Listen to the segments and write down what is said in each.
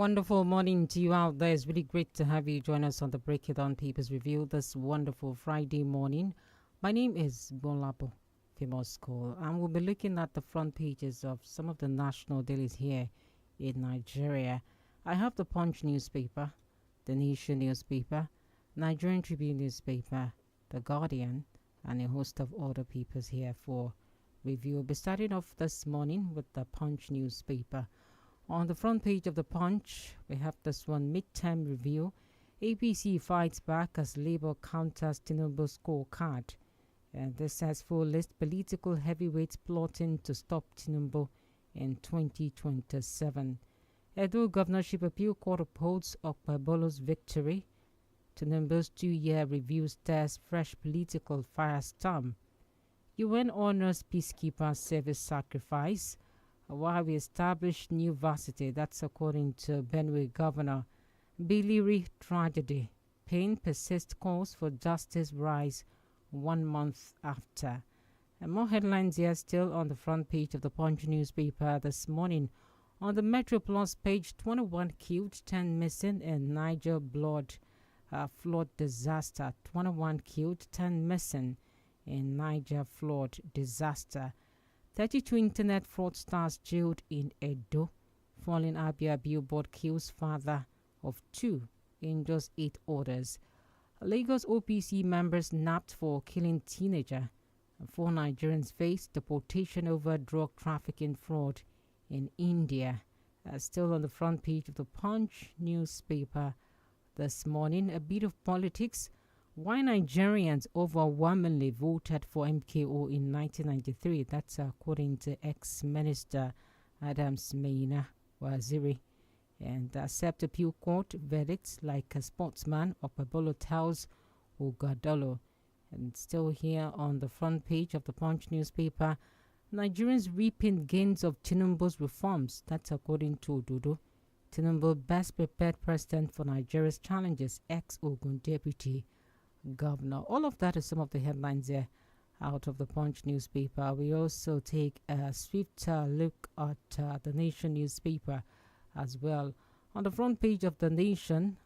Wonderful morning to you out there. It's really great to have you join us on the Break It On Papers Review this wonderful Friday morning. My name is GBOLABO, famous call, and we'll be looking at the front pages of some of the national dailies here in Nigeria. I have the Punch newspaper, the Nation newspaper, Nigerian Tribune newspaper, the Guardian, and a host of other papers here for review. We'll be starting off this morning with the Punch newspaper. On the front page of the Punch, we have this one, midterm review. APC fights back as Labour counters Tinubu's scorecard. And this has full list political heavyweights plotting to stop Tinubu in 2027. Edo Governorship Appeal Court upholds Okpebholo's victory. Tinubu's 2-year review stirs fresh political firestorm. UN honors peacekeeper service sacrifice. While we establish new varsity, that's according to Benue Governor. Biliri tragedy. Pain persists, calls for justice rise 1 month after. And more headlines here still on the front page of the Punch newspaper this morning. On the Metro Plus page, 21 killed, 10 missing in Niger flood disaster. 21 killed, 10 missing in Niger flood disaster. 32 internet fraudsters jailed in Edo. Falling Abia billboard kills father of 2 in just 8 orders. Lagos OPC members nabbed for killing teenager. 4 Nigerians face deportation over drug trafficking fraud in India. Still on the front page of the Punch newspaper this morning, a bit of politics. Why Nigerians overwhelmingly voted for MKO in 1993. That's according to ex-minister Adams Maina Waziri. And accept appeal court verdicts like a sportsman, Okpebholo tells Ogadolo. And still here on the front page of the Punch newspaper, Nigerians reaping gains of Tinubu's reforms. That's according to Ododo. Tinubu best prepared president for Nigeria's challenges, ex-Ogun deputy governor. All of that is some of the headlines there out of the Punch newspaper. We also take a swift look at the Nation newspaper as well. On the front page of the Nation,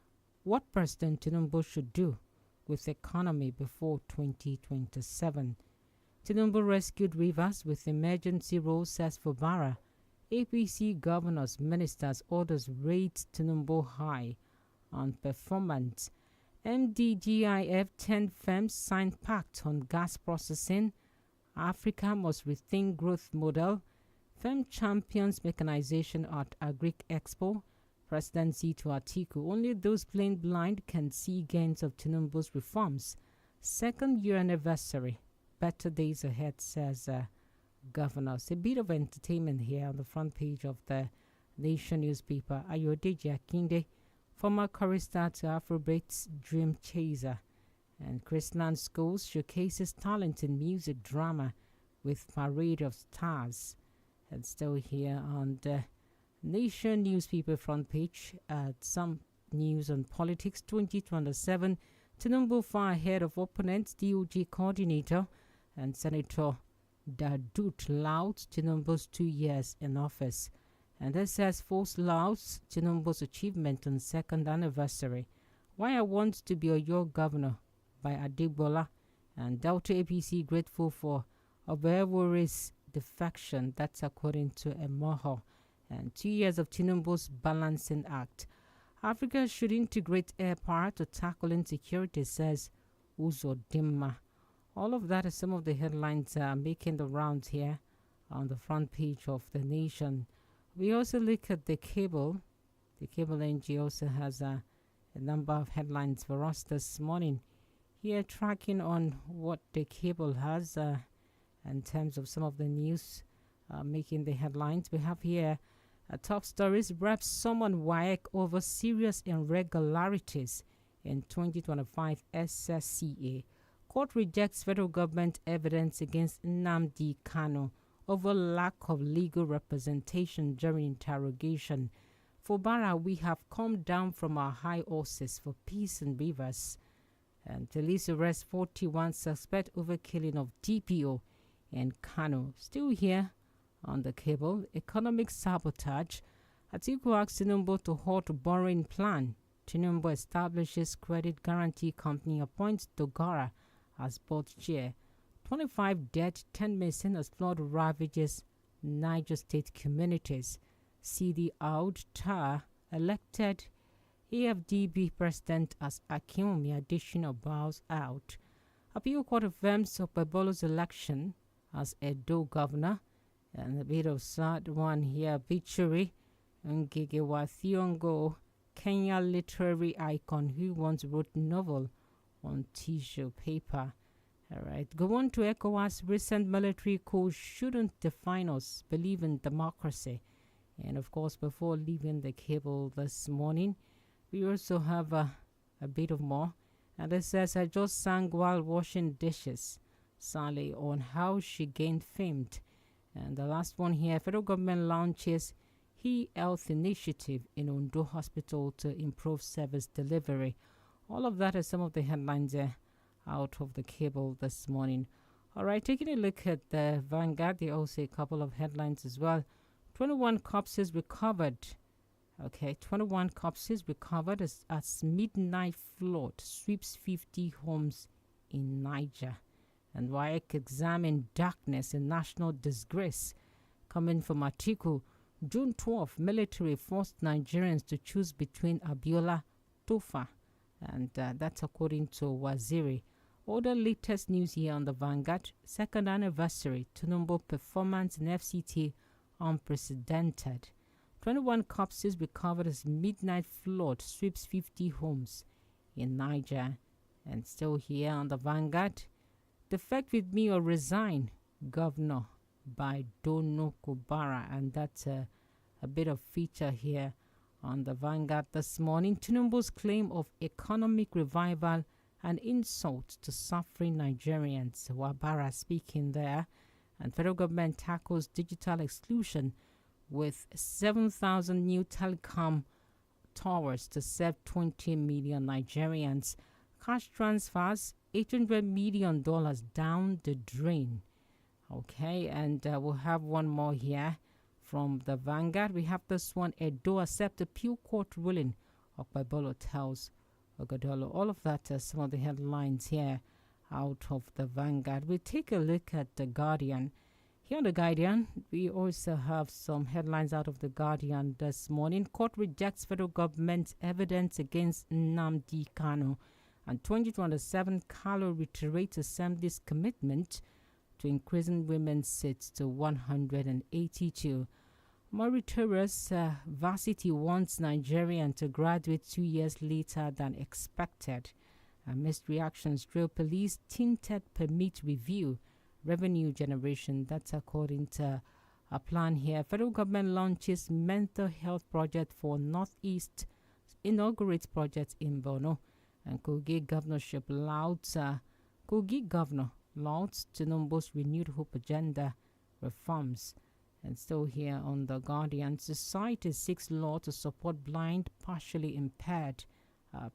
what President Tinubu should do with the economy before 2027. Tinubu rescued Rivers with emergency role, says Fubara. APC governors, ministers, orders rate Tinubu high on performance. MDGIF 10 firms signed pact on gas processing. Africa must rethink growth model. Firm champions mechanization at Agric Expo. Presidency to Atiku. Only those plain blind can see gains of Tinubu's reforms. 2nd year anniversary. Better days ahead, says governors. A bit of entertainment here on the front page of the Nation newspaper. Ayodeji Akinde, former chorister to Afrobeat's Dream Chaser. And Christian Schools showcases talent in music drama with Parade of Stars. And still here on the Nation newspaper front page, some news on politics. 2027, Tinubu far ahead of opponents. DOJ coordinator and Senator Dadut louds Tinubu's 2 years in office. And this says false louds Tinubu's achievement on 2nd anniversary. Why I want to be your governor by Adegbola. And Delta APC grateful for Obewore's defection. That's according to Emoho. And 2 years of Tinubu's balancing act. Africa should integrate air power to tackle insecurity, says Uzodimma. All of that is some of the headlines making the rounds here on the front page of the Nation. We also look at the cable. The cable NG also has a number of headlines for us this morning. Here, tracking on what the cable has in terms of some of the news making the headlines. We have here top stories. Reps summon WAEC over serious irregularities in 2025 SSCA. Court rejects federal government evidence against Nnamdi Kanu over lack of legal representation during interrogation. For Bara, we have come down from our high horses for peace in Rivers. And police arrest 41 suspect over killing of DPO in Kano. Still here on the cable, economic sabotage. Atiku asks Tinubu to halt borrowing plan. Tinubu establishes credit guarantee company, appoints Dogara as board chair. 25 dead, 10 missing as flood ravages Niger State communities. CD out, Tar elected AFDB president as Akinwumi additional bows out. Appeal court affirms Okpebholo's election as Edo governor. And a bit of sad one here, obituary. 𝐒𝐍𝐒 Kenya literary icon who once wrote novel on tissue paper. Alright, go on to ECOWAS. Recent military coup shouldn't define us. Believe in democracy. And of course, before leaving the cable this morning, we also have a bit of more. And it says, I just sang while washing dishes. Sally on how she gained fame. And the last one here, federal government launches 𝐒𝐿 initiative in Ondo Hospital to improve service delivery. All of that are some of the headlines there out of the cable this morning. All right, taking a look at the Vanguard, they also a couple of headlines as well. 21 corpses recovered. Okay, 21 corpses recovered as midnight flood sweeps 50 homes in Niger. And WAEC exam in darkness in national disgrace. Coming from Atiku, June 12, military forced Nigerians to choose between Abiola, Tofa, and that's according to Waziri. All the latest news here on the Vanguard. Second anniversary, Tinubu performance in FCT unprecedented. 21 corpses recovered as midnight flood sweeps 50 homes in Niger. And still here on the Vanguard, defect with me or resign, Governor by Dono Kubara. And that's a bit of feature here on the Vanguard this morning. Tinubu's claim of economic revival and insult to suffering Nigerians. Wabara speaking there. And federal government tackles digital exclusion with 7,000 new telecom towers to serve 20 million Nigerians. Cash transfers, $800 million down the drain. Okay, and we'll have one more here from the Vanguard. We have this one, Edo accept appeal court ruling. Okpebholo tells Ogadolo. All of that are some of the headlines here out of the Vanguard. We take a look at the Guardian. Here on the Guardian, we also have some headlines out of the Guardian this morning. Court rejects federal government's evidence against Nnamdi Kanu. And 2027, Kalu reiterates Assembly's commitment to increasing women's seats to 182. Mauritius varsity wants Nigerian to graduate 2 years later than expected. Amidst reactions, drill police tinted permit review. Revenue generation, that's according to a plan here. Federal government launches mental health project for Northeast, inaugurates project in Borno. And Kogi governorship louds, Kogi governor lauds Tinubu's renewed hope agenda reforms. And still here on the Guardian, society seeks law to support blind, partially impaired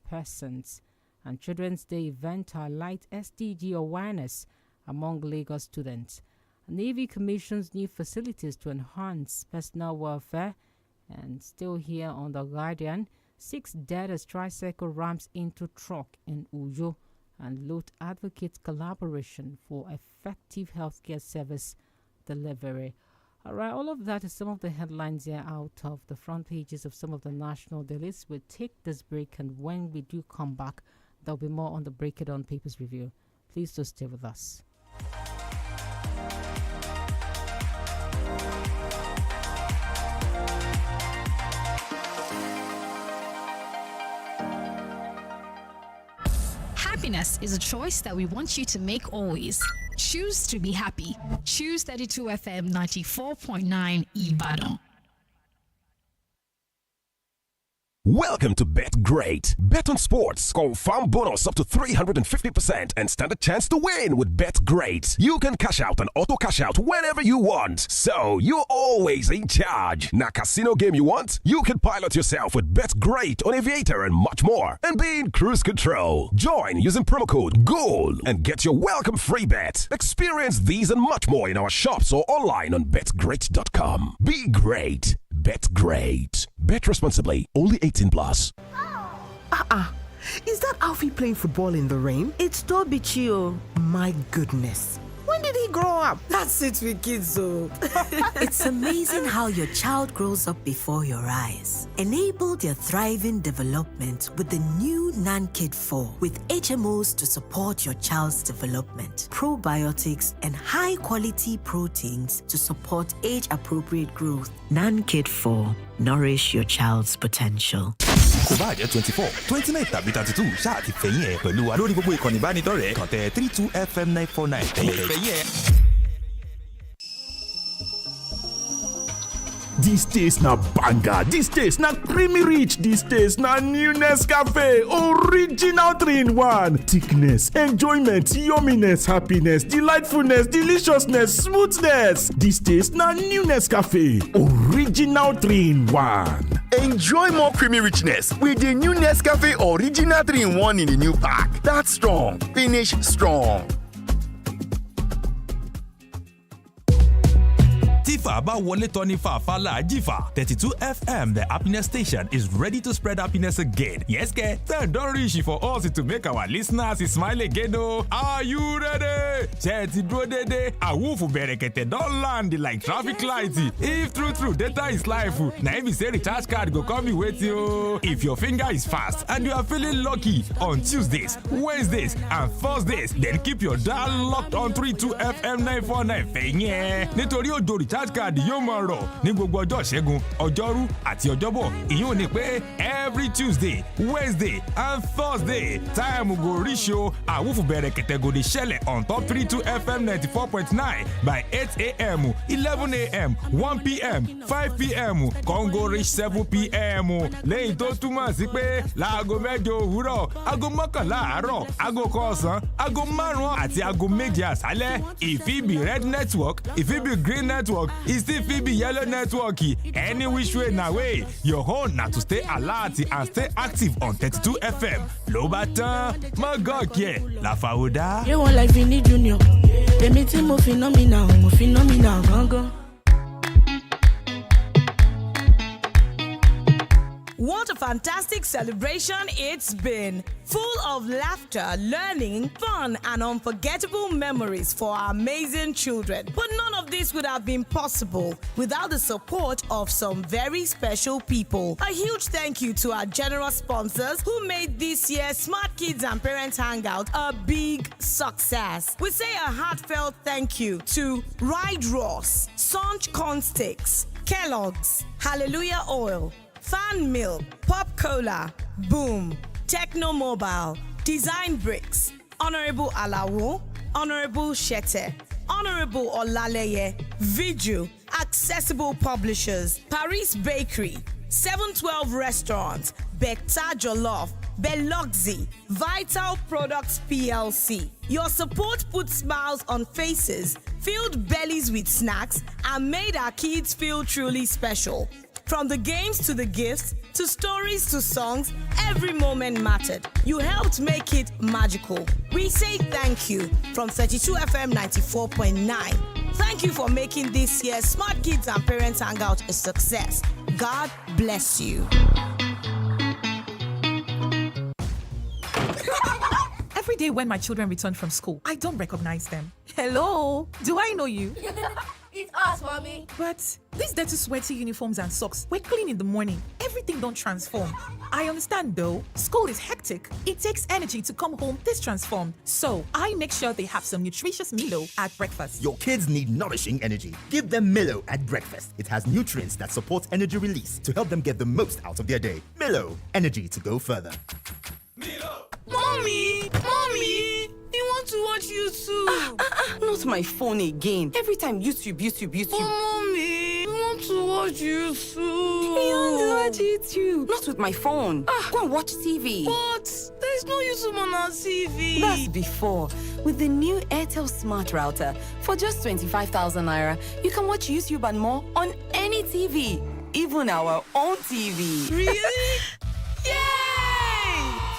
persons. And Children's Day event highlight SDG awareness among Lagos students. Navy commissions new facilities to enhance personal welfare. And still here on the Guardian, 6 dead as tricycle rams into truck in Uyo. And Loot advocates collaboration for effective healthcare service delivery. All right, all of that is some of the headlines here out of the front pages of some of the national dailies. We'll take this break, and when we do come back, there'll be more on the Break It On Papers review. Please do stay with us. Happiness is a choice that we want you to make always. Choose to be happy. Choose 32 FM 94.9 Ibadan. Welcome to Bet Great. Bet on sports. Confirm bonus up to 350% and stand a chance to win with Bet Great. You can cash out and auto cash out whenever you want. So you're always in charge. Now casino game you want? You can pilot yourself with Bet Great on Aviator and much more. And be in cruise control. Join using promo code GOAL and get your welcome free bet. Experience these and much more in our shops or online on betgreat.com. Be great. Bet Great. Bet responsibly. Only 18 plus. Is that Alfie playing football in the rain? It's Toby Chio. My goodness. When did he grow up? That's it with kids, though. It's amazing how your child grows up before your eyes. Enable their thriving development with the new NAN-KID 4 with HMOs to support your child's development, probiotics, and high-quality proteins to support age-appropriate growth. NAN-KID 4. Nourish your child's potential. kò bá jẹ́ 24, 29 tàbí 32 ṣáà ti fẹ̀yìn ẹ̀ pẹ̀lú wa lórí gbogbo ìkànnì ìbánidọ́rẹ̀ẹ́ kàn tẹ 32FM949 fẹ̀yìn ẹ̀. This taste na banger, this taste na creamy rich, this taste na new Nescafe, original 3-in-1. Thickness, enjoyment, yumminess, happiness, delightfulness, deliciousness, smoothness. This taste na new Nescafe, original 3-in-1. Enjoy more creamy richness with the new Nescafe Original 3-in-1 in the new pack. That's strong. Finish strong. Tífà bá wọlé tọ́ ní fàáfàá jífà. 32FM, the happiness station, is ready to spread happiness again. Yes, turn don't reach for us to make our listeners smile again. Oh, are you ready? Ṣé dúró dédé? Àwùfù bẹ̀rẹ̀kẹ̀tẹ̀ don land like traffic light. If true data is life, na if you say recharge card go come with you. If your finger is fast and you are feeling lucky on Tuesdays, Wednesdays, and Thursdays, then keep your dial locked on 32FM949 fẹ̀yìn. Nítorí òjò recharge card yóò máa rọ̀ ní gbogbo ọjọ́ Ìṣẹ́gun, Ọjọ́rú àti Ọjọ́bọ̀. Ìyẹn ò ní pé every Tuesday, Wednesday and Thursday time go reach o. Àwùfù bẹ̀rẹ̀kẹ̀tẹ̀ go dey ṣẹlẹ̀ on top 32FM 94.9 by 8 a.m., 11 a.m., 1 p.m., 5 p.m. Congo reach 7 p.m. Lẹ́yìn tó túmọ̀ sí pé láago 8 òwúrọ̀, aago 11 àárọ̀, aago 1 ọ̀sán, aago 5 àti aago 7 àṣálẹ́. If it be red network, if it be green network, it still fit be yellow network. Any which way na way, your own na to stay alert and stay active on 32FM. Ló bá tán, má gọ̀ọ̀kì ẹ̀ la fàwọ́dá. You want like Vinny Junior? Èmi tí mo phenomenal gangan. What a fantastic celebration it's been. Full of laughter, learning, fun, and unforgettable memories for our amazing children. But none of this would have been possible without the support of some very special people. A huge thank you to our generous sponsors who made this year's Smart Kids and Parents Hangout a big success. We say a heartfelt thank you to Ride Ross, Sunch Corn Sticks, Kellogg's, Hallelujah Oil, Fan Milk, Pop Cola, Boom, Techno Mobile, Design Bricks, Honorable Alawo, Honorable Shete, Honorable Olaleye, Viju, Accessible Publishers, Paris Bakery, 712 Restaurants, Bekta Jollof, Beluxi, Vital Products PLC. Your support put smiles on faces, filled bellies with snacks, and made our kids feel truly special. From the games to the gifts, to stories to songs, every moment mattered. You helped make it magical. We say thank you from 32FM 94.9. Thank you for making this year's Smart Kids and Parents Hangout a success. God bless you. Every day when my children return from school, I don't recognize them. Hello, do I know you? It's us, mommy. But these dirty, sweaty uniforms and socks, we're clean in the morning. Everything don't transform. I understand though, school is hectic. It takes energy to come home this transformed. So I make sure they have some nutritious Milo at breakfast. Your kids need nourishing energy. Give them Milo at breakfast. It has nutrients that support energy release to help them get the most out of their day. Milo, energy to go further. Milo! Mommy! You want to watch YouTube? Not my phone again. Every time YouTube. Oh, mommy, you want to watch YouTube? You want to watch YouTube? Not with my phone. Go and watch TV. But there's no YouTube on our TV. That's before. With the new 𝐿TEL Smart Router, for just 25,000 naira, you can watch YouTube and more on any TV, even our own TV. Really? Yay!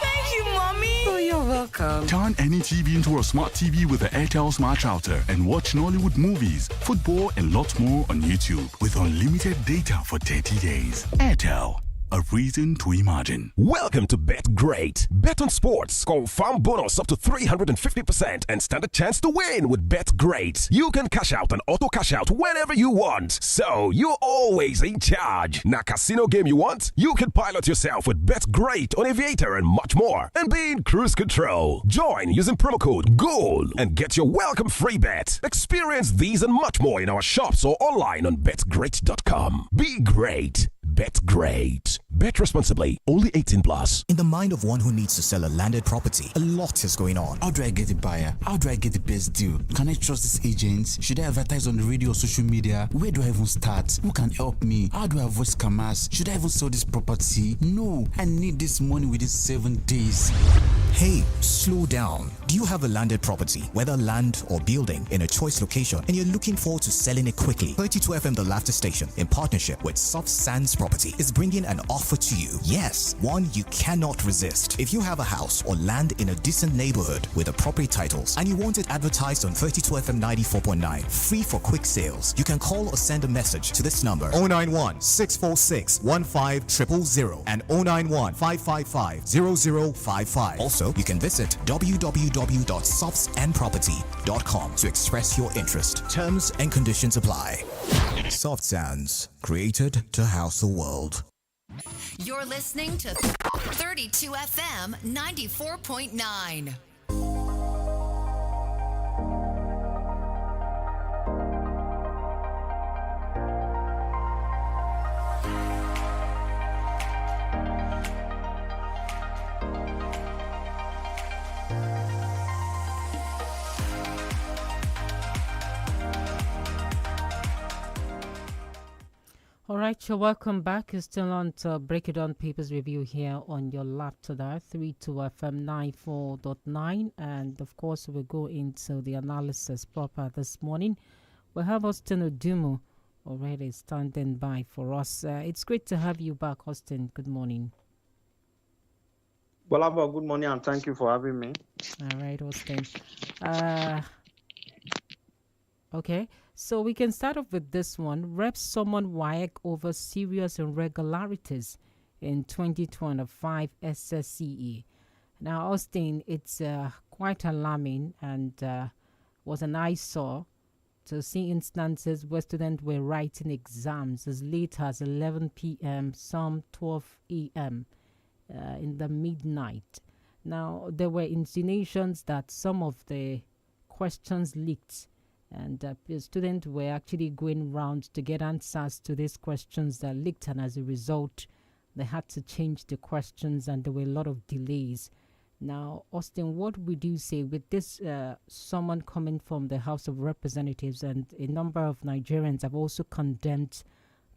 Thank you, mommy. Oh, you're welcome. Turn any TV into a smart TV with the 𝐿 Smart Router and watch Nollywood movies, football, and lots more on YouTube with unlimited data for 30 days. 𝐿, a reason to imagine. Welcome to Bet Great. Bet on sports. Confirm bonus up to 350% and stand a chance to win with Bet Great. You can cash out and auto cash out whenever you want. So you're always in charge. Now casino game you want? You can pilot yourself with Bet Great on Aviator and much more. And be in cruise control. Join using promo code GOAL and get your welcome free bet. Experience these and much more in our shops or online on betgreat.com. Be great. Bet Great. Bet responsibly. Only 18 plus. In the mind of one who needs to sell a landed property, a lot is going on. How do I get a buyer? How do I get the best deal? Can I trust these agents? Should I advertise on the radio or social media? Where do I even start? Who can help me? How do I avoid scammers? Should I even sell this property? No, I need this money within 7 days. Hey, slow down. Do you have a landed property, whether land or building, in a choice location, and you're looking forward to selling it quickly? 32FM The Laughter Station, in partnership with Soft Sands Property, is bringing an offer to you. Yes, one you cannot resist. If you have a house or land in a decent neighborhood with appropriate titles and you want it advertised on 32FM 94.9, free for quick sales, you can call or send a message to this number: 091 646 15000 and 091 555 0055. Also, you can visit www.softsandproperty.com to express your interest. Terms and conditions apply. Soft Sands, created to house the world. You're listening to 32 FM 94.9. All right, you're welcome back. You're still on to Break It On Papers Review here on your laptop, 32 FM 94.9. And of course, we'll go into the analysis proper this morning. We have Austin Odumo already standing by for us. It's great to have you back, Austin. Good morning. GBOLABO, good morning, and thank you for having me. All right, Austin. Okay. So we can start off with this one. Reps summon WAEC over serious irregularities in 2025 SSCE. Now, Austin, it's quite alarming and was an eyesore to see instances where students were writing exams as late as 11 p.m., some 12 a.m. In the midnight. Now, there were insinuations that some of the questions leaked, and students were actually going round to get answers to these questions that leaked, and as a result, they had to change the questions, and there were a lot of delays. Now, Austin, what would you say with this summon coming from the House of Representatives, and a number of Nigerians have also condemned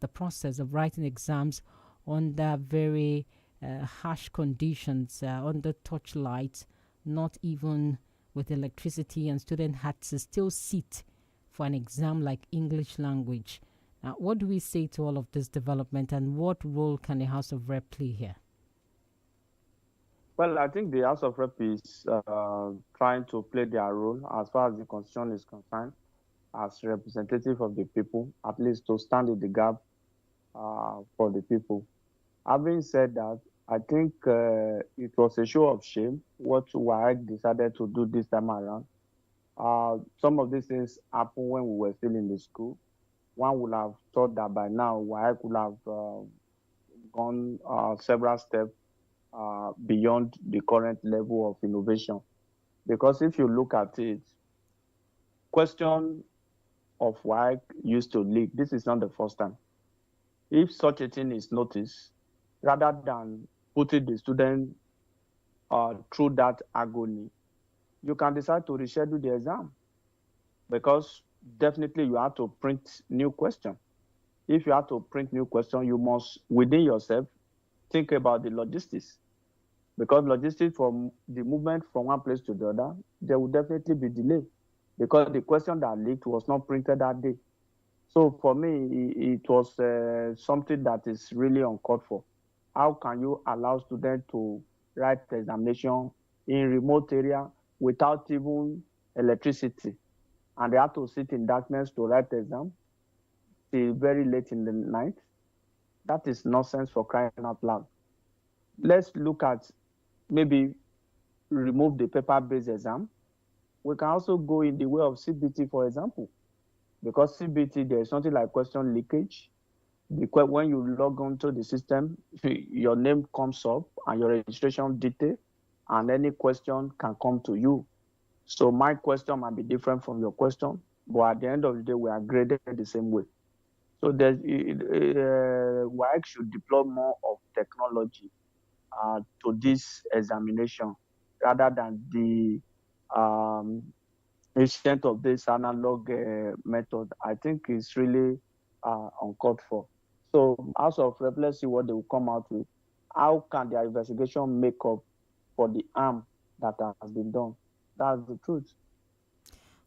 the process of writing exams under very harsh conditions, under torchlight, not even with electricity, and students had to still sit for an exam like English language. Now, what do we say to all of this development, and what role can the House of Rep play here? Well, I think the House of Rep is trying to play their role as far as the Constitution is concerned, as representative of the people, at least to stand in the gap for the people. Having said that, I think it was a show of shame what WAEC decided to do this time around. Some of these things happened when we were still in the school. One would have thought that by now WAEC would have gone several steps beyond the current level of innovation. Because if you look at it, question of WAEC used to leak. This is not the first time. If such a thing is noticed, rather than putting the student through that agony, you can decide to reschedule the exam, because definitely you have to print new question. If you have to print new question, you must, within yourself, think about the logistics, because logistics from the movement from one place to the other, there will definitely be delay, because the question that leaked was not printed that day. So for me, it was something that is really uncalled for. How can you allow students to write the examination 2 days before the exam? This is not the first time. How can you allow students to in remote area without even electricity. And they have to sit in darkness to write the exam till very late in the night. That is nonsense, for crying out loud. Let's look at maybe remove the paper-based exam. We can also go in the way of CBT, for example, because CBT, there is something like question leakage. Because when you log onto the system, your name comes up and your registration detail, and any question can come to you. So my question might be different from your question, but at the end of the day, we are graded the same way. So WAEC should deploy more of technology to this examination rather than the extent of this analog method. I think it's really uncalled for. So House of Rep, let's see what they will come out with. How can their investigation make up for the harm that has been done? That's the truth.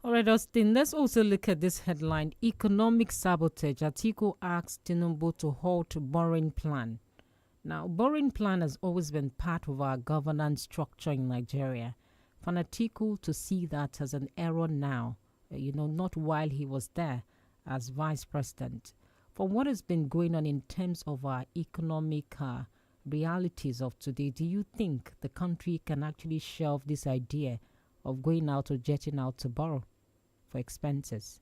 All right, Austin, let's also look at this headline. Economic sabotage. Atiku asks Tinubu to halt borrowing plan. Now, borrowing plan has always been part of our governance structure in Nigeria. For Atiku to see that as an error now, not while he was there as vice president. For what has been going on in terms of our economic realities of today, do you think the country can actually shelve this idea of going out or jetting out to borrow for expenses?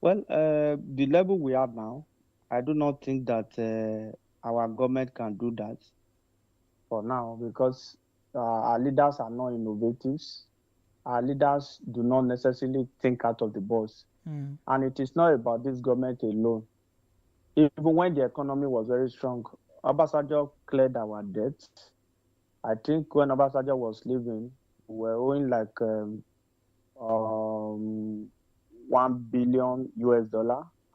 Well, the level we are now, I do not think that our government can do that for now, because our leaders are not innovatives. Our leaders do not necessarily think out of the box. And it is not about this government alone. Even when the economy was very strong, Obasanjo cleared our debt. I think when Obasanjo was leaving, we were owing like $1 billion US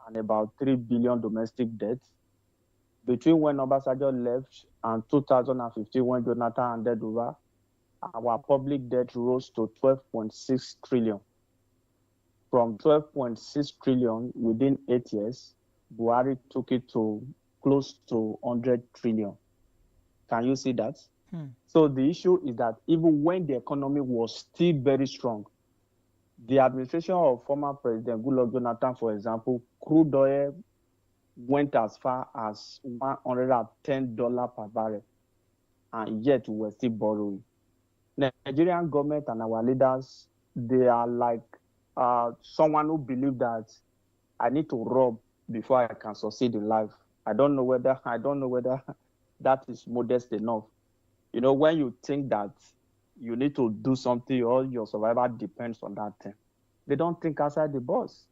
and about 3 billion domestic debt. Between when Obasanjo left and 2015, when Jonathan handed over, our public debt rose to 12.6 trillion. From 12.6 trillion within 8 years, Buhari took it to close to 100 trillion. Can you see that? So the issue is that even when the economy was still very strong, the administration of former President Goodluck Jonathan, for example, crude oil went as far as $110 per barrel, and yet we were still borrowing. The Nigerian government and our leaders, they are like someone who believes that I need to rob before I can succeed in life. I don't know whether that is modest enough. When you think that you need to do something or your survival depends on that thing, they don't think outside the box.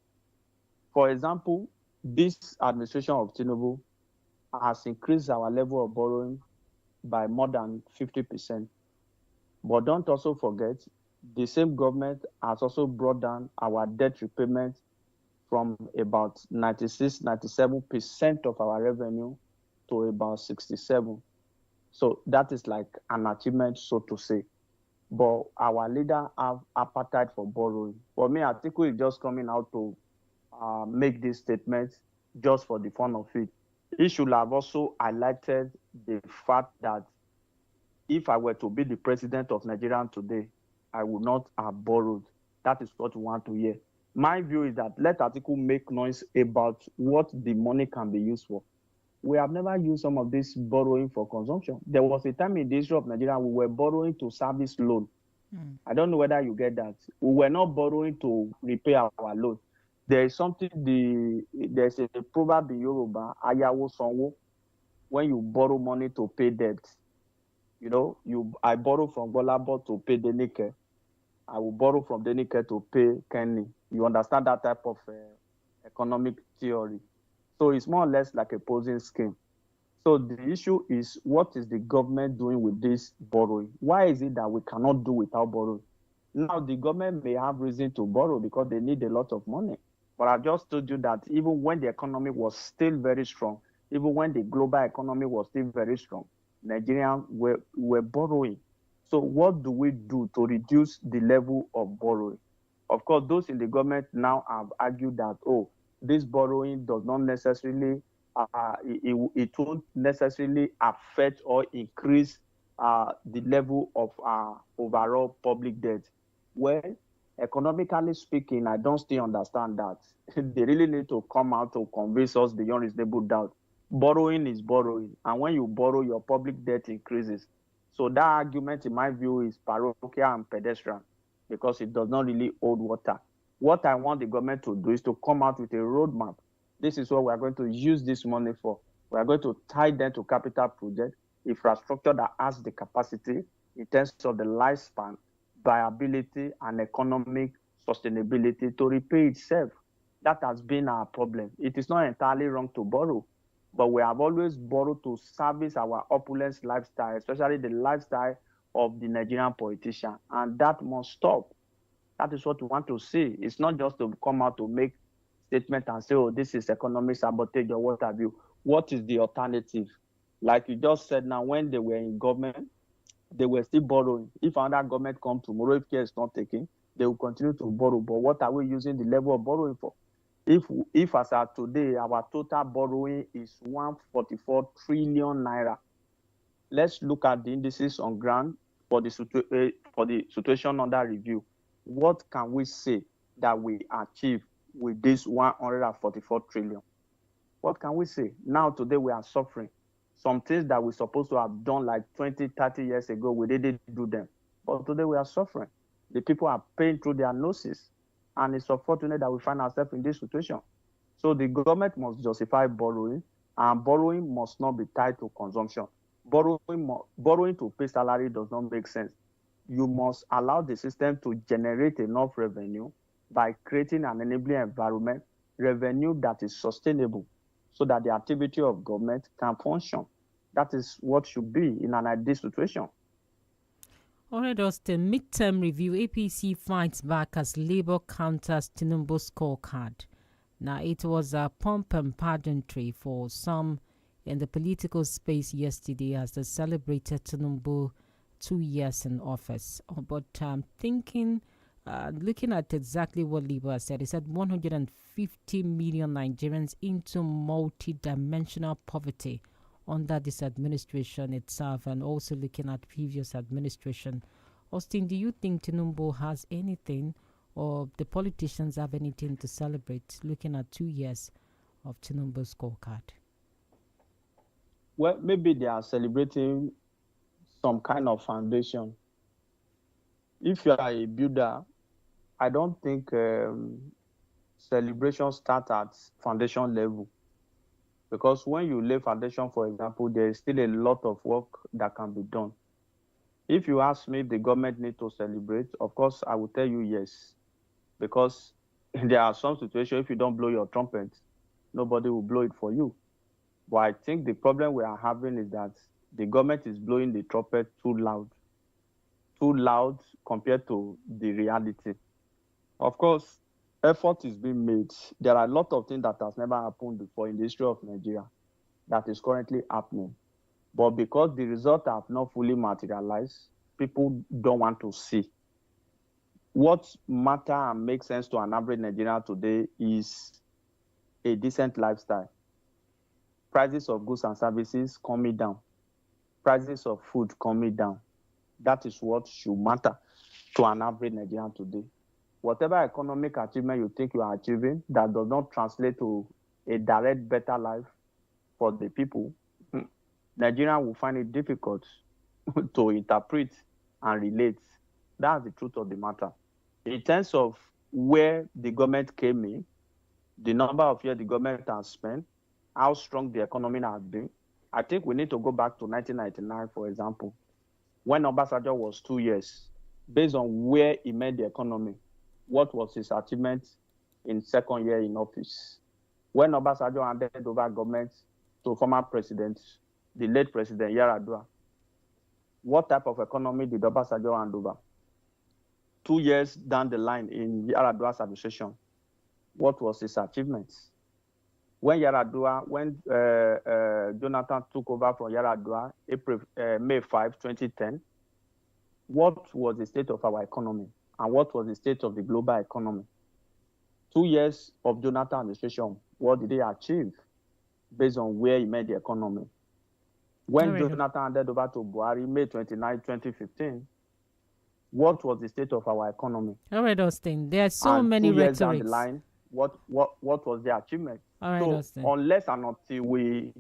For example, this administration of Tinubu has increased our level of borrowing by more than 50%. But don't also forget, the same government has also brought down our debt repayment from about 96-97% of our revenue to about 67%. So that is like an achievement, so to say. But our leader have appetite for borrowing. For me, I think we're just coming out to make this statement just for the fun of it. He should have also highlighted the fact that if I were to be the president of Nigeria today, I would not have borrowed. That is what we want to hear. My view is that let Atiku make noise about what the money can be used for. We have never used some of this borrowing for consumption. There was a time in the history of Nigeria we were borrowing to service loan. I don't know whether you get that. We were not borrowing to repay our loan. There is something, there's a proverb in Yoruba, ayawo sanwo, when you borrow money to pay debt. I borrow from GBOLABO to pay Denike. I will borrow from Denike to pay Kenny. You understand that type of economic theory. So it's more or less like a posing scheme. So the issue is, what is the government doing with this borrowing? Why is it that we cannot do without borrowing? Now, the government may have reason to borrow because they need a lot of money. But I just told you that even when the economy was still very strong, even when the global economy was still very strong, Nigerians were borrowing. So what do we do to reduce the level of borrowing? Of course, those in the government now have argued that, this borrowing does not necessarily, it won't necessarily affect or increase the level of our overall public debt. Well, economically speaking, I don't still understand that. They really need to come out to convince us beyond reasonable doubt. Borrowing is borrowing, and when you borrow, your public debt increases. So that argument, in my view, is parochial and pedestrian because it does not really hold water. What I want the government to do is to come out with a roadmap. This is what we are going to use this money for. We are going to tie them to capital projects, infrastructure that has the capacity in terms of the lifespan, viability, and economic sustainability to repay itself. That has been our problem. It is not entirely wrong to borrow, but we have always borrowed to service our opulence lifestyle, especially the lifestyle of the Nigerian politician, and that must stop. That is what we want to see. It's not just to come out to make statement and say, oh, this is economic sabotage or what have you. What is the alternative? Like you just said now, when they were in government, they were still borrowing. If another government comes tomorrow, if care is not taken, they will continue to borrow. But what are we using the level of borrowing for? If as of today, our total borrowing is 144 trillion naira. Let's look at the indices on ground for the situation under review. What can we say that we achieve with this 144 trillion? What can we say? Now, today, we are suffering. Some things that we're supposed to have done like 20, 30 years ago, we didn't do them. But today, we are suffering. The people are paying through their noses. And it's unfortunate that we find ourselves in this situation. So the government must justify borrowing, and borrowing must not be tied to consumption. Borrowing to pay salary does not make sense. You must allow the system to generate enough revenue by creating an enabling environment, revenue that is sustainable, so that the activity of government can function. That is what should be in an ideal situation. All right, Austin, midterm review. APC fights back as Labour counters Tinubu's scorecard. Now, it was a pomp and pageantry for some in the political space yesterday as they celebrated Tinubu 2 years in office. But looking at exactly what Labour said, he said 150 million Nigerians into multi-dimensional poverty under this administration itself, and also looking at previous administration. Austin, do you think Tinubu has anything, or the politicians have anything to celebrate looking at 2 years of Tinubu's scorecard? Well, maybe they are celebrating some kind of foundation. If you are a builder, I don't think celebrations start at foundation level. Because when you lay foundation, for example, there is still a lot of work that can be done. If you ask me if the government needs to celebrate, of course, I will tell you yes. Because there are some situations, if you don't blow your trumpet, nobody will blow it for you. But I think the problem we are having is that the government is blowing the trumpet too loud compared to the reality. Of course, effort is being made. There are a lot of things that has never happened before in the history of Nigeria that is currently happening. But because the results have not fully materialized, people don't want to see. What matters and makes sense to an average Nigerian today is a decent lifestyle. Prices of goods and services coming down. Prices of food coming down. That is what should matter to an average Nigerian today. Whatever economic achievement you think you are achieving that does not translate to a direct better life for the people, Nigerians will find it difficult to interpret and relate. That's the truth of the matter. In terms of where the government came in, the number of years the government has spent, how strong the economy has been, I think we need to go back to 1999, for example, when Obasanjo was 2 years, based on where he made the economy. What was his achievement in second year in office? When Obasanjo handed over government to former president, the late President Yar'Adua, what type of economy did Obasanjo hand over? 2 years down the line in Yar'Adua's administration, what was his achievements? When Jonathan took over from Yar'Adua, May 5, 2010, what was the state of our economy? And what was the state of the global economy? 2 years of Jonathan administration, what did they achieve based on where he made the economy? When Jonathan handed over to Buhari, May 29, 2015, what was the state of our economy? All right, Austin. There are so And many 2 years down rhetorics. the line, what was the achievement? All right, so Austin. unless and until we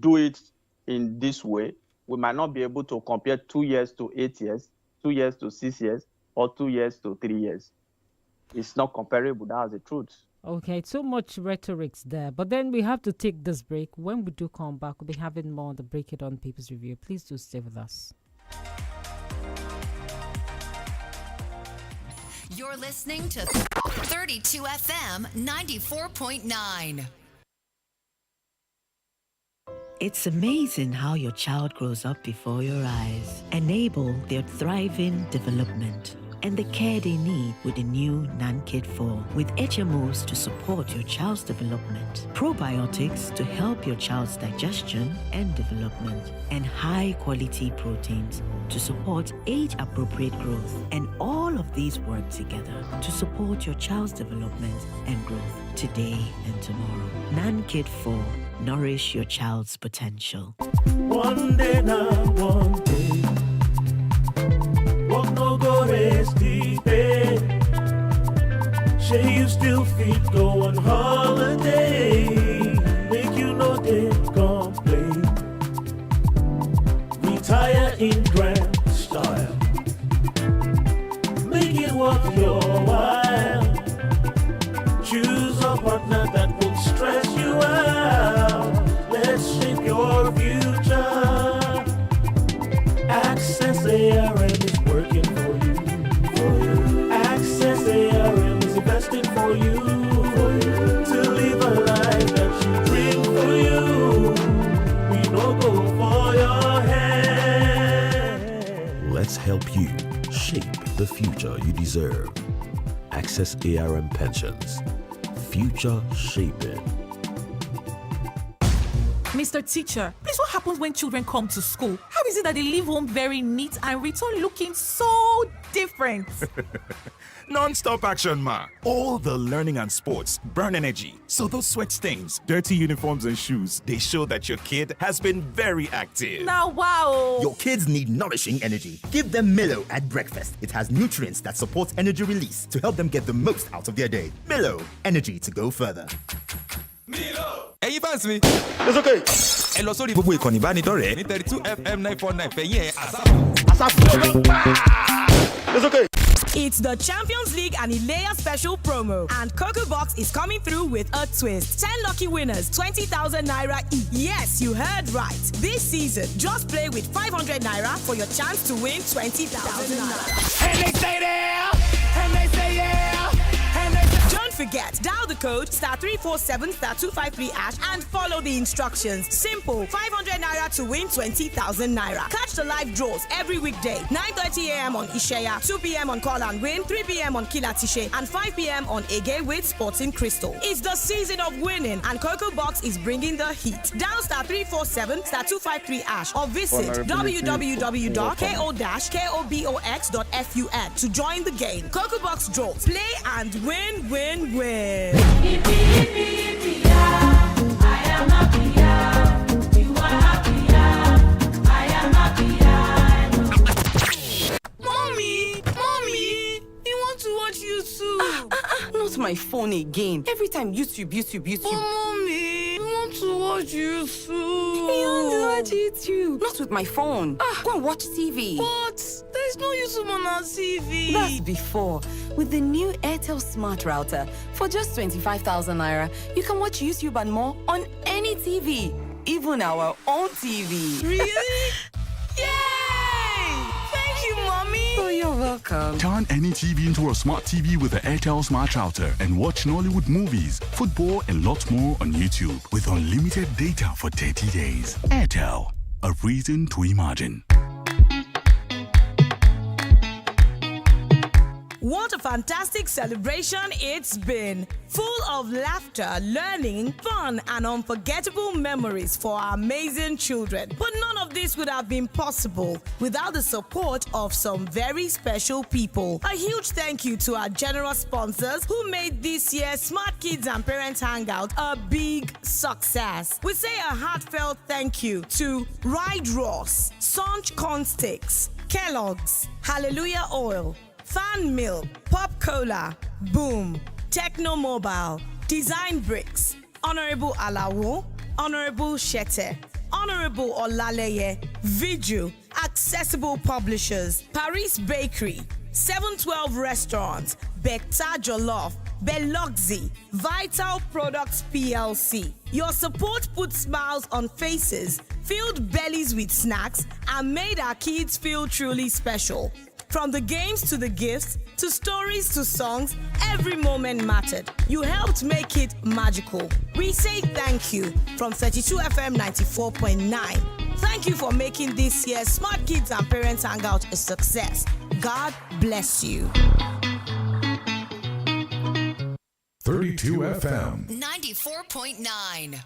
do it in this way, we might not be able to compare 2 years to 8 years, 2 years to 6 years, or 2 years to 3 years. It's not comparable. That's the truth. Okay, too much rhetorics there. But then we have to take this break. When we do come back, we'll be having more on the Break It On Papers Review. Please do stay with us. You're listening to 32 FM 94.9. It's amazing how your child grows up before your eyes. Enable their thriving development and the care they need with the new NAN-KID 4 with HMOs to support your child's development, probiotics to help your child's digestion and development, and high-quality proteins to support age-appropriate growth. And all of these work together to support your child's development and growth today and tomorrow. NAN-KID 4. Nourish your child's potential. One day now, one day. Walk no go rest deep. Say you still fit go on holiday. Make you know they complain. Retire in grand style. Make it worth your while. Choose a partner that won't stress you out. Let's shape your future. Access ARM is working for you. Access ARM is investing for you. To live a life that you dream for you. We don't go for your head. Let's help you shape the future you deserve. Access ARM Pensions. Future shaping. Mr. Teacher, please, what happens when children come to school? How is it that they leave home very neat and return looking so different? Non-stop action, ma. All the learning and sports burn energy. So those sweat stains, dirty uniforms and shoes, they show that your kid has been very active. Now, wow. Your kids need nourishing energy. Give them Milo at breakfast. It has nutrients that support energy release to help them get the most out of their day. Milo, energy to go further. Ẹ̀yin fans mi. It's okay. Ẹ lọ sórí gbogbo ìkànnì ìbánidọ́rẹ̀ẹ́ ní 32 FM 949 fẹ̀yìn ẹ̀ àsáàpù. It's okay. It's the Champions League and Ilea special promo, and Cocoa Box is coming through with a twist. 10 lucky winners, 20,000 naira each. Yes, you heard right. This season, just play with 500 naira for your chance to win 20,000 naira. And they say there, and they say yeah. Don't forget, dial the code *347*253# and follow the instructions. Simple. 500 naira to win 20,000 naira. Catch the live draws every weekday, 9:30 a.m. on Isheya, 2 p.m. on Call and Win, 3 p.m. on Kilatishe, and 5 p.m. on Ege with Sporting Crystal. It's the season of winning, and Cocoa Box is bringing the heat. Dial *347*253# or visit www.ko-kobox.fun to join the game. Cocoa Box draw. Play and win, win, win. Mommy, you want to watch YouTube? Not my phone again. Every time YouTube. Oh, mommy, you want to watch YouTube? You want to watch YouTube? Not with my phone. Go and watch TV. But there's no YouTube on our TV. That's before. With the new 𝐿TEL Smart Router, for just 25,000 naira, you can watch YouTube and more on any TV, even our own TV. Really? Yay! Thank you, Mommy. Oh, you're welcome. Turn any TV into a smart TV with the 𝐿TEL Smart Router and watch Nollywood movies, football, and lots more on YouTube with unlimited data for 30 days. 𝐿TEL, a reason to imagine. What a fantastic celebration it's been. Full of laughter, learning, fun, and unforgettable memories for our amazing children. But none of this would have been possible without the support of some very special people. A huge thank you to our generous sponsors who made this year's Smart Kids and Parents Hangout a big success. We say a heartfelt thank you to Ride Ross, Sunch Corn Sticks, Kellogg's, Hallelujah Oil, Fan Milk, Pop Cola, Boom, Techno Mobile, Design Bricks, Honorable Alawo, Honorable Shete, Honorable Olaleye, Viju, Accessible Publishers, Paris Bakery, 712 Restaurants, Bekta Jollof, Beluxi, Vital Products PLC. Your support put smiles on faces, filled bellies with snacks, and made our kids feel truly special. From the games to the gifts, to stories to songs, every moment mattered. You helped make it magical. We say thank you from 32 FM 94.9. Thank you for making this year's Smart Kids and Parents Hangout a success. God bless you. 32 FM 94.9.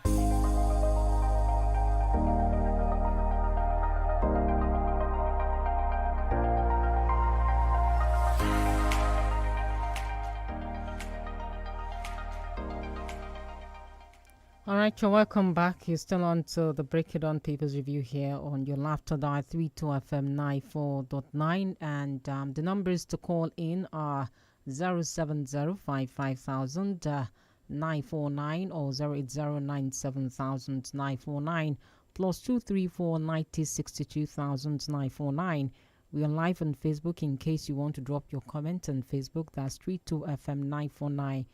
All right, you're welcome back. You're still on to the Break It On Papers Review here on your Laughter Dial 32 FM 94.9. And the numbers to call in are 070-55000 949 or 080-97000 949 plus 234-90-62,949. We are live on Facebook in case you want to drop your comment on Facebook. That's 32 FM 949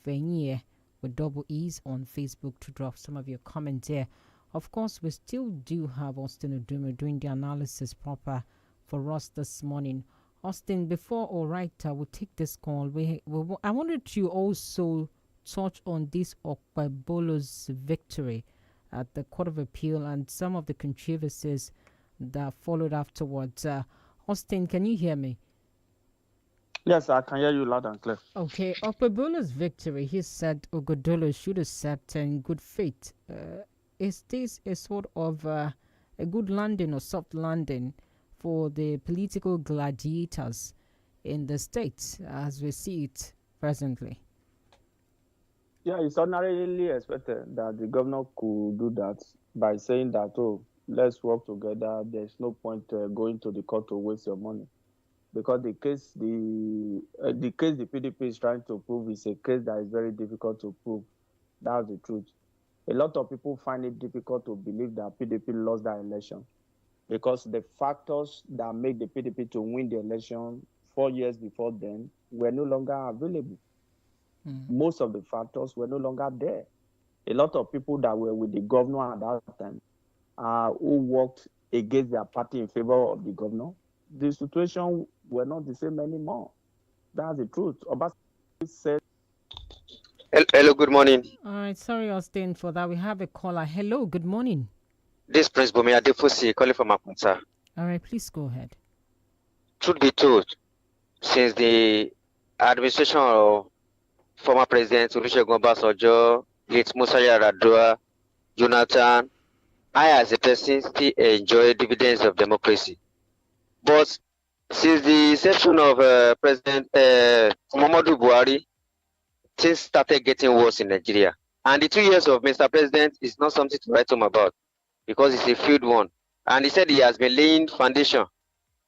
Fenye with double E's on Facebook to drop some of your comments here. Of course, we still do have Austin Odumo doing the analysis proper for us this morning. Austin, before we'll take this call. I wanted to also touch on this Okpebolo's victory at the Court of Appeal and some of the controversies that followed afterwards. Austin, can you hear me? Yes, I can hear you loud and clear. Okay, Okpebolo's victory, he said Ogodolo should accept in good faith. Is this a sort of a good landing or soft landing for the political gladiators in the state as we see it presently? Yeah, it's ordinarily expected that the governor could do that by saying that, oh, let's work together. There's no point going to the court to waste your money. Because the case the PDP is trying to prove is a case that is very difficult to prove. That's the truth. A lot of people find it difficult to believe that PDP lost that election because the factors that make the PDP to win the election 4 years before then were no longer available. Most of the factors were no longer there. A lot of people that were with the governor at that time who worked against their party in favor of the governor, the situation were not the same anymore. That's the truth. Obasanjo said. Hello, good morning. All right, sorry, Austin, for that. We have a caller. Hello, good morning. This is Prince Bumi Adefosi calling from Akunta. All right, please go ahead. Truth be told, since the administration of former President Olusegun Obasanjo, late Musa Yar'Adua, Jonathan, I as a person still enjoy dividends of democracy. But since the inception of President Muhammadu Buhari, things started getting worse in Nigeria. And the 2 years of Mr. President is not something to write home about because it's a field one. And he said he has been laying foundation.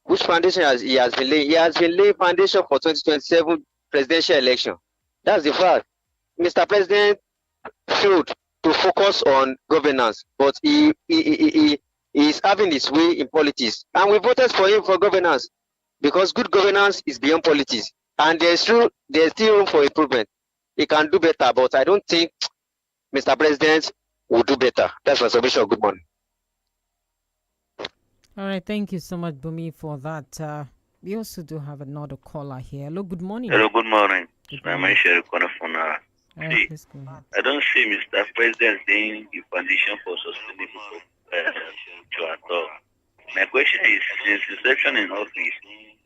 Which foundation he has been laying? He has been laying foundation for 2027 presidential election. That's the fact. Mr. President failed to focus on governance, but he is having his way in politics. And we voted for him for governance because good governance is beyond politics. And there's still room for improvement. He can do better, but I don't think Mr. President will do better. That's my submission. Good morning. All right, thank you so much, Bumi, for that. We also do have another caller here. Hello, good morning. Hello, good morning. Good I'm morning. Aisha Konafona. Right, please go ahead. I don't see Mr. President laying the foundation for sustainable future at all. My question is, since inception in office,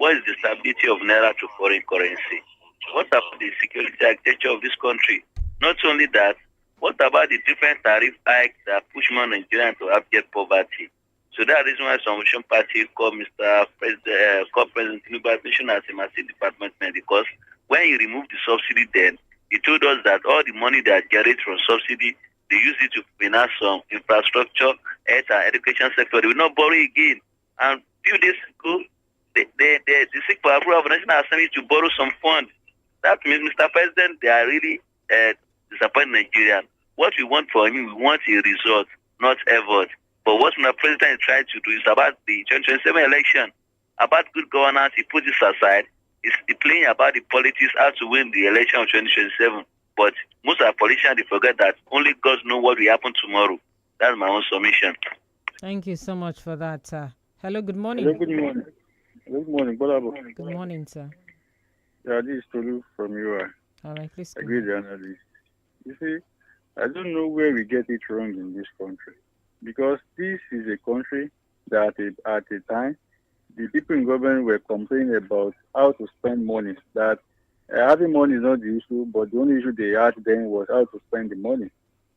What is the stability of Naira to foreign currency? What about the security architecture of this country? Not only that, what about the different tariff hikes that push more Nigerians to abject poverty? So that is why some opposition party called President Tinubu admission as a massive department because when he removed the subsidy then, he told us that all the money that generates from subsidy, they use it to finance some infrastructure, health and education sector. They will not borrow again. And few days ago, they seek for approval of the National Assembly to borrow some funds. That means, Mr. President, they are really disappointing Nigerians. What we want from him, we want a result, not effort. But what Mr. President is trying to do is about the 2027 election, about good governance. He put this aside. He's playing about the politics, how to win the election of 2027. But most of our politicians, they forget that only God knows what will happen tomorrow. That's my own submission. Thank you so much for that. Hello, good morning. Hello, good morning. Good morning, GBOLABO. Good morning, sir. Yeah, this is Tolu from UI. All right, please go. Agree the analyst. You see, I don't know where we get it wrong in this country. Because this is a country that at a time, the people in government were complaining about how to spend money. That having money is not the issue, but the only issue they had then was how to spend the money.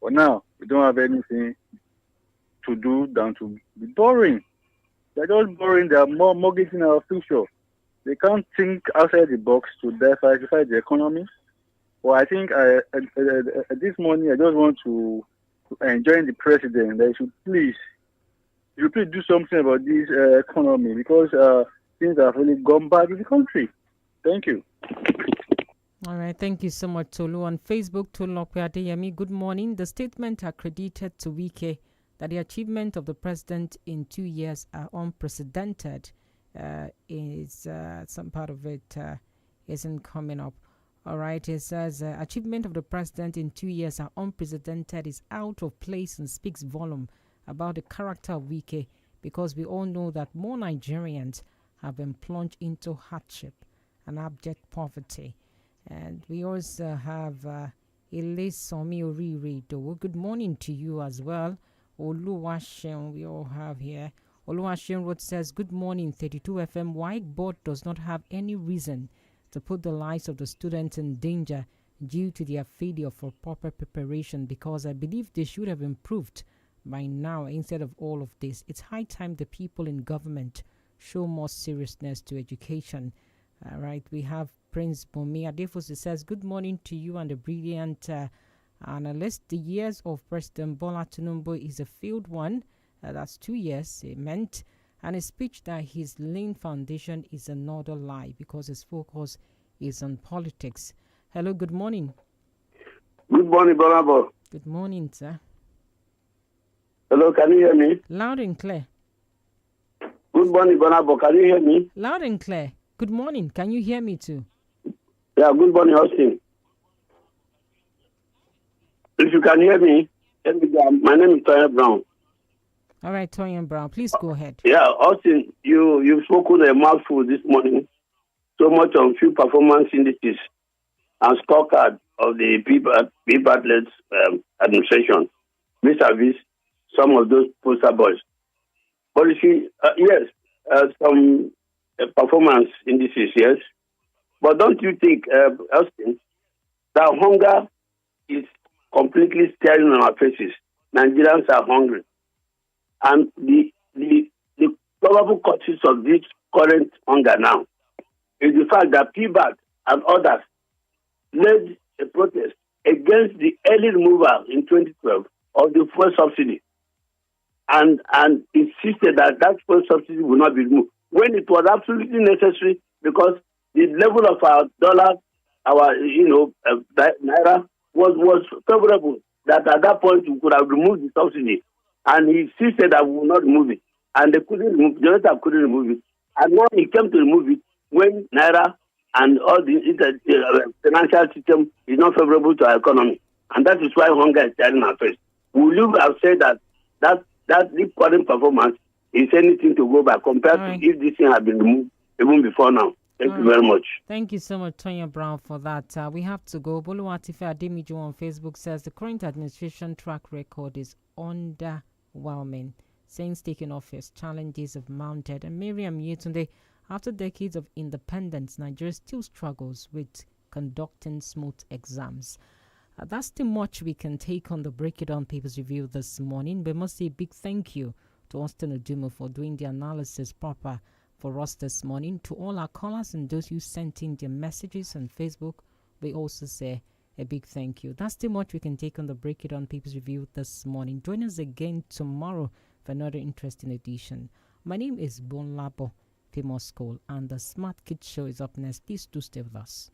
But now, we don't have anything to do than to be borrowing. They're just borrowing, they're mortgaging our future. They can't think outside the box to diversify the economy. Well, I think this morning I just want to enjoin the president that he should please do something about this economy because things have really gone bad in the country. Thank you. All right, thank you so much, Tolu. On Facebook, Tolu Adeyemi, good morning. The statement accredited to Wike that the achievement of the president in 2 years are unprecedented is some part of it isn't coming up. All right, it says achievement of the president in 2 years are unprecedented is out of place and speaks volume about the character of Wike because we all know that more Nigerians have been plunged into hardship and abject poverty. And we also have Elesomi Orirido. Good morning to you as well. Oluwashen, we all have here. Oluwashen Road says, good morning, 32 FM. Why board does not have any reason to put the lives of the students in danger due to their failure for proper preparation, because I believe they should have improved by now instead of all of this. It's high time the people in government show more seriousness to education. All right, we have Prince Bomi Adefosu says, good morning to you and the brilliant analyst. The years of President Bola Tinubu is a failed one. That's 2 years, he meant. And his speech that his laying foundation is another lie because his focus is on politics. Hello, good morning. Good morning, GBOLABO. Good morning, sir. Hello, can you hear me? Loud and clear. Good morning, GBOLABO. Can you hear me? Loud and clear. Good morning. Can you hear me too? Yeah, good morning, Austin. If you can hear me, my name is Tonya Brown. All right, Tonya Brown, please go ahead. Yeah, Austin, you've spoken a mouthful this morning, so much on few performance indices and scorecard of the people athletes administration, vis-a-vis some of those poster boys. But you see, yes, some performance indices, yes. But don't you think, Austin, that hunger is completely staring on our faces? Nigerians are hungry. And the probable causes of this current hunger now is the fact that PBAT and others led a protest against the early removal in 2012 of the fuel subsidy and insisted that fuel subsidy will not be removed when it was absolutely necessary because the level of our dollar, our naira was favorable. That at that point we could have removed the subsidy. And he insisted that we will not remove it. And they couldn't remove it. The Jonathan couldn't remove it. And now he came to remove it when Naira and all the financial system is not favorable to our economy. And that is why hunger is staring our face. Will you have said that this current performance is anything to go by compared to if this thing had been removed even before now? Thank you very much. Thank you so much, Tonya Brown, for that. We have to go. Boluwatife Ademijo on Facebook says the current administration track record is underwhelming. Since taking office, challenges have mounted. And Miriam Yetunde, After decades of independence, Nigeria still struggles with conducting smooth exams. That's too much we can take on the Break It On Papers Review this morning. We must say a big thank you to Austin Odumo for doing the analysis proper for us this morning. To all our callers and those who sent in their messages on Facebook, we also say a big thank you. That's too much we can take on the Break It On Papers Review this morning. Join us again tomorrow for another interesting edition. My name is GBOLABO, Famous School, and the Smart Kids Show is up next. Please do stay with us.